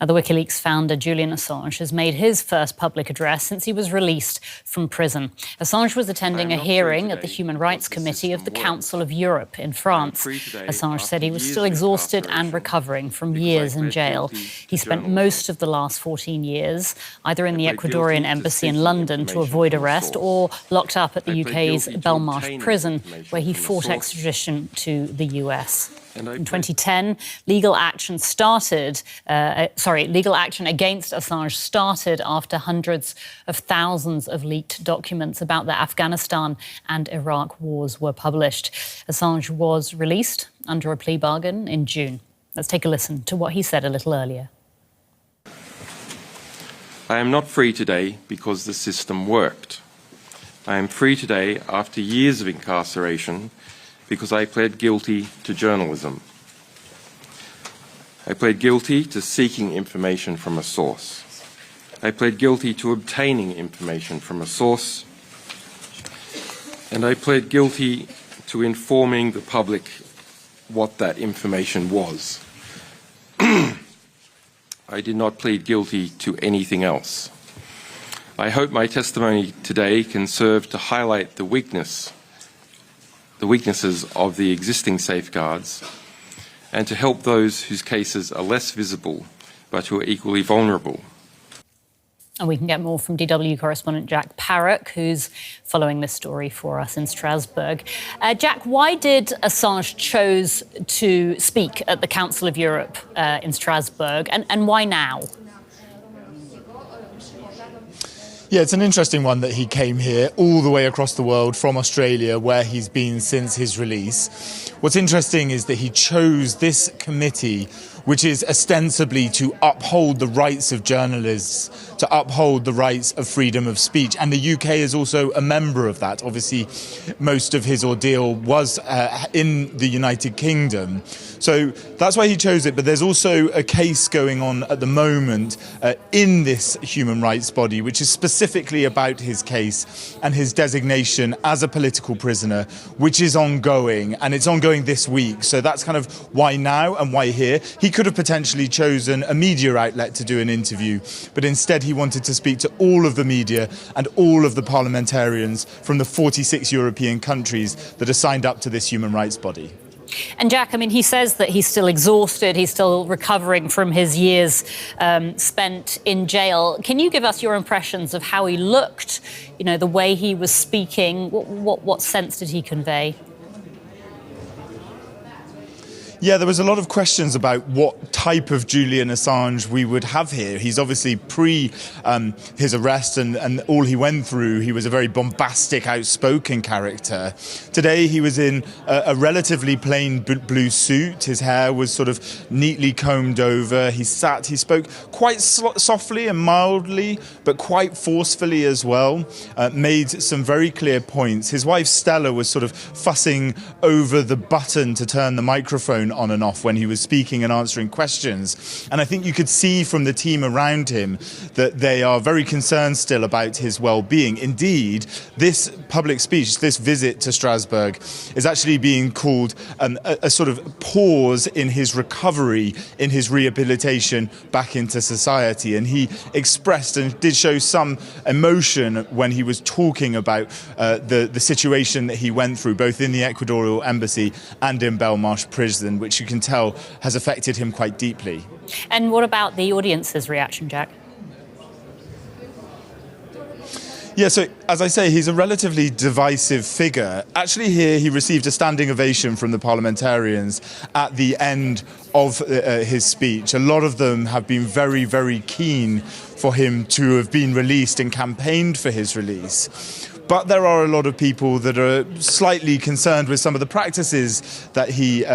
The Wikileaks founder Julian Assange has made his first public address since he was released from prison. Assange was attending a hearing at the Human Rights Committee of the Council of Europe in France. Assange said he was still exhausted and recovering from years in jail. He spent most of the last 14 years either in the Ecuadorean embassy in London to avoid arrest or locked up at the UK's Belmarsh Prison, where he fought extradition to the US. In 2010, legal action against Assange started after hundreds of thousands of leaked documents about the Afghanistan and Iraq wars were published. Assange was released under a plea bargain in June. Let's take a listen to what he said a little earlier. I am not free today because the system worked. I am free today after years of incarceration because I pled guilty to journalism. I pled guilty to seeking information from a source. I pled guilty to obtaining information from a source. And I pled guilty to informing the public what that information was. I did not plead guilty to anything else. I hope my testimony today can serve to highlight the weaknesses of the existing safeguards and to help those whose cases are less visible but who are equally vulnerable. And we can get more from DW Correspondent Jack Parrock, who's following this story for us in Strasbourg. Jack, why did Assange choose to speak at the Council of Europe in Strasbourg, and why now? Yeah, it's an interesting one that he came here all the way across the world from Australia, where he's been since his release. What's interesting is that he chose this committee, which is ostensibly to uphold the rights of journalists, to uphold the rights of freedom of speech. And the UK is also a member of that. Obviously, most of his ordeal was in the United Kingdom. So that's why he chose it. But there's also a case going on at the moment in this human rights body, which is specifically about his case and his designation as a political prisoner, which is ongoing. And it's ongoing this week. So that's kind of why now and why here. He could have potentially chosen a media outlet to do an interview, but instead he wanted to speak to all of the media and all of the parliamentarians from the 46 European countries that are signed up to this human rights body. And Jack, I mean, he says that he's still exhausted, he's still recovering from his years spent in jail. Can you give us your impressions of how he looked, you know, the way he was speaking? What sense did he convey? Yeah, there was a lot of questions about what type of Julian Assange we would have here. He's obviously his arrest and all he went through, he was a very bombastic, outspoken character. Today he was in a relatively plain blue suit. His hair was sort of neatly combed over. He spoke quite softly and mildly, but quite forcefully as well. Made some very clear points. His wife Stella was sort of fussing over the button to turn the microphone on and off when he was speaking and answering questions. And I think you could see from the team around him that they are very concerned still about his well-being. Indeed, this public speech, this visit to Strasbourg, is actually being called a sort of pause in his recovery, in his rehabilitation back into society. And he expressed and did show some emotion when he was talking about the situation that he went through, both in the Ecuadorian embassy and in Belmarsh Prison, which you can tell has affected him quite deeply. And what about the audience's reaction, Jack? Yeah, so as I say, he's a relatively divisive figure. Actually here he received a standing ovation from the parliamentarians at the end of his speech. A lot of them have been very, very keen for him to have been released and campaigned for his release. But there are a lot of people that are slightly concerned with some of the practices that he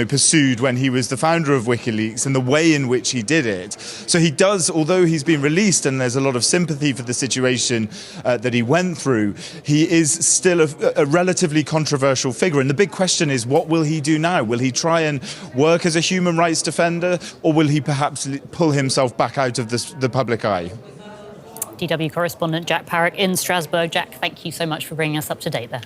pursued when he was the founder of Wikileaks and the way in which he did it. So he does, although he's been released and there's a lot of sympathy for the situation that he went through, he is still a relatively controversial figure. And the big question is, what will he do now? Will he try and work as a human rights defender, or will he perhaps pull himself back out of the public eye? DW correspondent Jack Parrock in Strasbourg. Jack, thank you so much for bringing us up to date there.